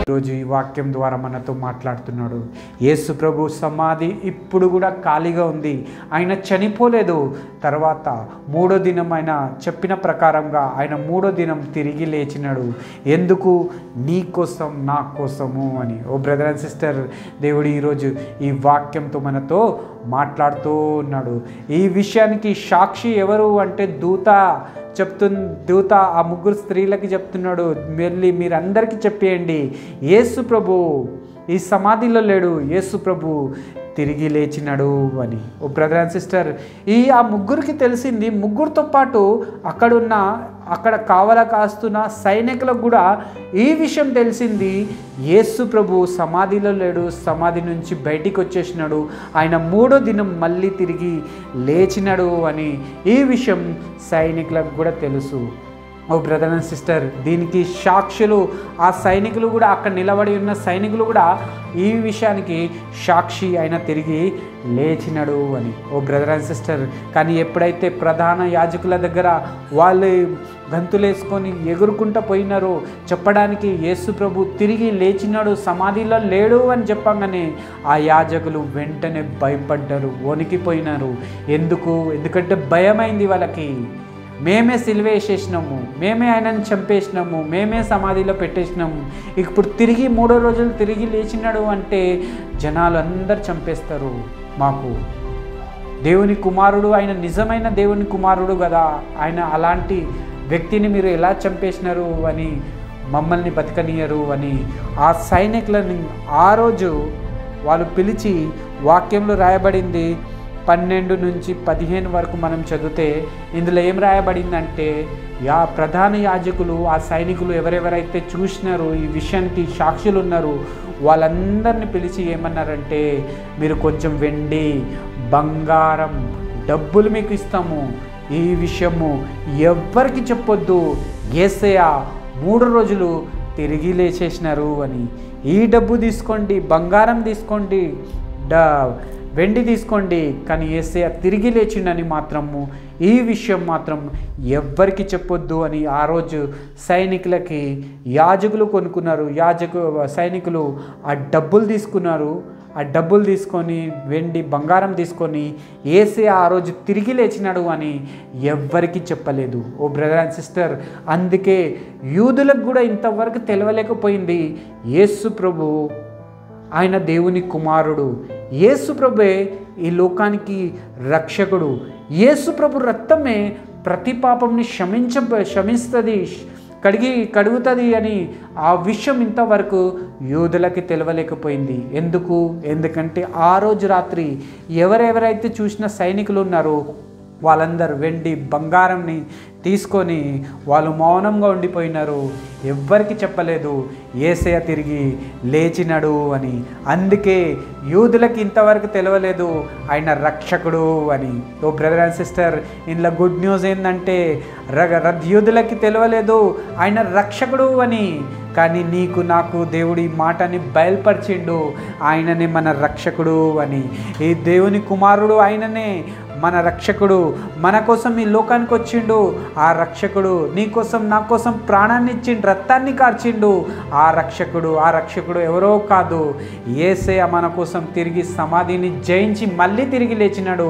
ఈరోజు ఈ వాక్యం ద్వారా మనతో మాట్లాడుతున్నాడు. యేసు ప్రభు సమాధి ఇప్పుడు కూడా ఖాళీగా ఉంది. ఆయన చనిపోలేదు. తర్వాత మూడో దినం ఆయన చెప్పిన ప్రకారంగా ఆయన మూడో దినం తిరిగి లేచినాడు. ఎందుకు? నీ కోసం, నా కోసము అని. ఓ బ్రదర్ అండ్ సిస్టర్, దేవుడు ఈరోజు ఈ వాక్యంతో మనతో మాట్లాడుతూ ఉన్నాడు. ఈ విషయానికి సాక్షి ఎవరు అంటే దూత ఆ ముగ్గురు స్త్రీలకి చెప్తున్నాడు, మళ్ళీ మీరందరికీ చెప్పేయండి, యేసు ప్రభు ఈ సమాధిలో లేడు, యేసు ప్రభు తిరిగి లేచినాడు అని. ఓ బ్రదర్ అండ్ సిస్టర్, ఆ ముగ్గురికి తెలిసింది. ముగ్గురితో పాటు అక్కడ కావల కాస్తున్న సైనికులకు కూడా ఈ విషయం తెలిసింది. యేసు ప్రభు సమాధిలో లేడు, సమాధి నుంచి బయటికి వచ్చేసినాడు, ఆయన మూడో దినం మళ్ళీ తిరిగి లేచినాడు అని ఈ విషయం సైనికులకు కూడా తెలుసు. ఓ బ్రదర్ అండ్ సిస్టర్, దీనికి సాక్షులు ఆ సైనికులు కూడా, అక్కడ నిలబడి ఉన్న సైనికులు కూడా ఈ విషయానికి సాక్షి ఆయన తిరిగి లేచినాడు అని. ఓ బ్రదర్ అండ్ సిస్టర్, కానీ ఎప్పుడైతే ప్రధాన యాజకుల దగ్గర వాళ్ళు గంతులేసుకొని ఎగురుకుంటూ పోయినారో చెప్పడానికి, యేసు ప్రభు తిరిగి లేచినాడు, సమాధిలో లేడు అని చెప్పగానే ఆ యాజకులు వెంటనే భయపడ్డారు, వణికిపోయినారు. ఎందుకంటే భయమైంది వాళ్ళకి. మేమే సిలువ వేసేసినాము, మేమే ఆయనను చంపేసినాము, మేమే సమాధిలో పెట్టేసినాము, ఇప్పుడు తిరిగి మూడో రోజులు తిరిగి లేచినాడు అంటే జనాలు అందరు చంపేస్తారు. మాకు దేవుని కుమారుడు, ఆయన నిజమైన దేవుని కుమారుడు కదా, ఆయన అలాంటి వ్యక్తిని మీరు ఎలా చంపేసినారు అని, మమ్మల్ని బతకనియరు అని ఆ సైనికులని ఆ రోజు వాళ్ళు పిలిచి, వాక్యంలో రాయబడింది 12 నుంచి 15 వరకు మనం చదివితే ఇందులో ఏం రాయబడిందంటే, ప్రధాన యాజకులు ఆ సైనికులు ఎవరెవరైతే చూసినారో, ఈ విషయానికి సాక్షులు ఉన్నారు, వాళ్ళందరినీ పిలిచి ఏమన్నారంటే, మీరు కొంచెం వెండి, బంగారం, డబ్బులు మీకు ఇస్తాము, ఈ విషయము ఎవ్వరికి చెప్పొద్దు, యేసయ్య 3 రోజులు తిరిగి లేచేసినారు అని. ఈ డబ్బు తీసుకోండి, బంగారం తీసుకోండి, వెండి తీసుకోండి, కానీ యేసయ్య తిరిగి లేచిండని మాత్రము ఈ విషయం మాత్రం ఎవ్వరికి చెప్పొద్దు అని ఆ రోజు సైనికులకి యాజకులు కొనుక్కున్నారు. సైనికులు ఆ డబ్బులు తీసుకున్నారు. ఆ డబ్బులు తీసుకొని, వెండి బంగారం తీసుకొని యేసయ్య ఆ రోజు తిరిగి లేచినాడు అని ఎవ్వరికి చెప్పలేదు. ఓ బ్రదర్ అండ్ సిస్టర్, అందుకే యూదులకు కూడా ఇంతవరకు తెలియలేకపోయింది, యేసు ప్రభు ఆయన దేవుని కుమారుడు, యేసు ప్రభువే ఈ లోకానికి రక్షకుడు, యేసు ప్రభు రక్తమే ప్రతి పాపంని క్షమిస్తుంది, కడుగుతుంది అని ఆ విషయం ఇంతవరకు యూదులకి తెలియలేకపోయింది. ఎందుకంటే ఆ రోజు రాత్రి ఎవరెవరైతే చూసిన సైనికులు ఉన్నారో వాళ్ళందరూ వెండి బంగారంని తీసుకొని వాళ్ళు మౌనంగా ఉండిపోయినారు. ఎవ్వరికి చెప్పలేదు యేసయ్య తిరిగి లేచినాడు అని. అందుకే యూదులకి ఇంతవరకు తెలియలేదు ఆయన రక్షకుడు అని. ఓ బ్రదర్ అండ్ సిస్టర్, ఇందులో గుడ్ న్యూస్ ఏంటంటే యూదులకి తెలియలేదు ఆయన రక్షకుడు అని, కానీ నీకు నాకు దేవుడు ఈ మాటని బయలుపరిచిండు, ఆయననే మన రక్షకుడు అని. ఈ దేవుని కుమారుడు ఆయననే మన రక్షకుడు, మన కోసం ఈ లోకానికి వచ్చిండు. ఆ రక్షకుడు నీ కోసం నా కోసం ప్రాణాన్ని ఇచ్చిండు, రక్తాన్ని కార్చిండు. ఆ రక్షకుడు ఎవరో కాదు, యేసయ్య మన కోసం తిరిగి సమాధిని జయించి మళ్ళీ తిరిగి లేచినాడు.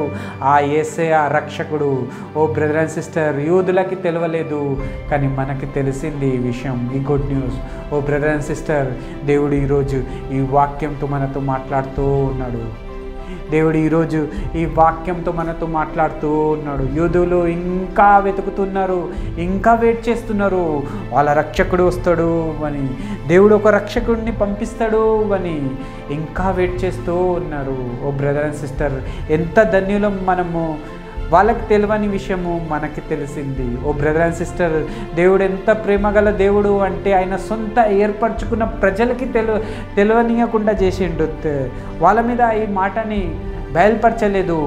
ఆ యేసయ్య రక్షకుడు. ఓ బ్రదర్ అండ్ సిస్టర్, యూదులకి తెలియలేదు, కానీ మనకి తెలిసింది ఈ విషయం, ఈ గుడ్ న్యూస్. ఓ బ్రదర్ అండ్ సిస్టర్, దేవుడు ఈరోజు ఈ వాక్యంతో మనతో మాట్లాడుతూ ఉన్నాడు. దేవుడు ఈరోజు ఈ వాక్యంతో మనతో మాట్లాడుతూ ఉన్నాడు. యూదులు ఇంకా వెతుకుతున్నారు, ఇంకా వెయిట్ చేస్తున్నారు, వాళ్ళ రక్షకుడు వస్తాడు అని, దేవుడు ఒక రక్షకుడిని పంపిస్తాడు అని ఇంకా వెయిట్ చేస్తూ ఉన్నారు. ఓ బ్రదర్ అండ్ సిస్టర్, ఎంత ధన్యులం మనము. వాళ్ళకి తెలియని విషయము మనకి తెలిసింది. ఓ బ్రదర్ అండ్ సిస్టర్, దేవుడు ఎంత ప్రేమగల దేవుడు అంటే ఆయన సొంత ఏర్పరచుకున్న ప్రజలకి తెలియనీయకుండా చేసిండు. వాళ్ళ మీద ఈ మాటని బయలుపరచలేదు,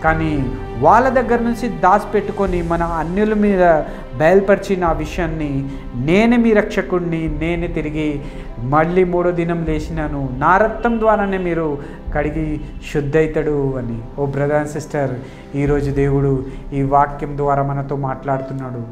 కానీ వాళ్ళ దగ్గర నుంచి దాచిపెట్టుకొని మన అన్యుల మీద బయలుపరిచిన ఆ విషయాన్ని, నేనే మీ రక్షకుడిని, నేనే తిరిగి మళ్ళీ మూడో దినం లేచినాను, నా రక్తం ద్వారానే మీరు కడిగి శుద్ధవుతాడు అని. ఓ బ్రదర్ అండ్ సిస్టర్, ఈరోజు దేవుడు ఈ వాక్యం ద్వారా మనతో మాట్లాడుతున్నాడు.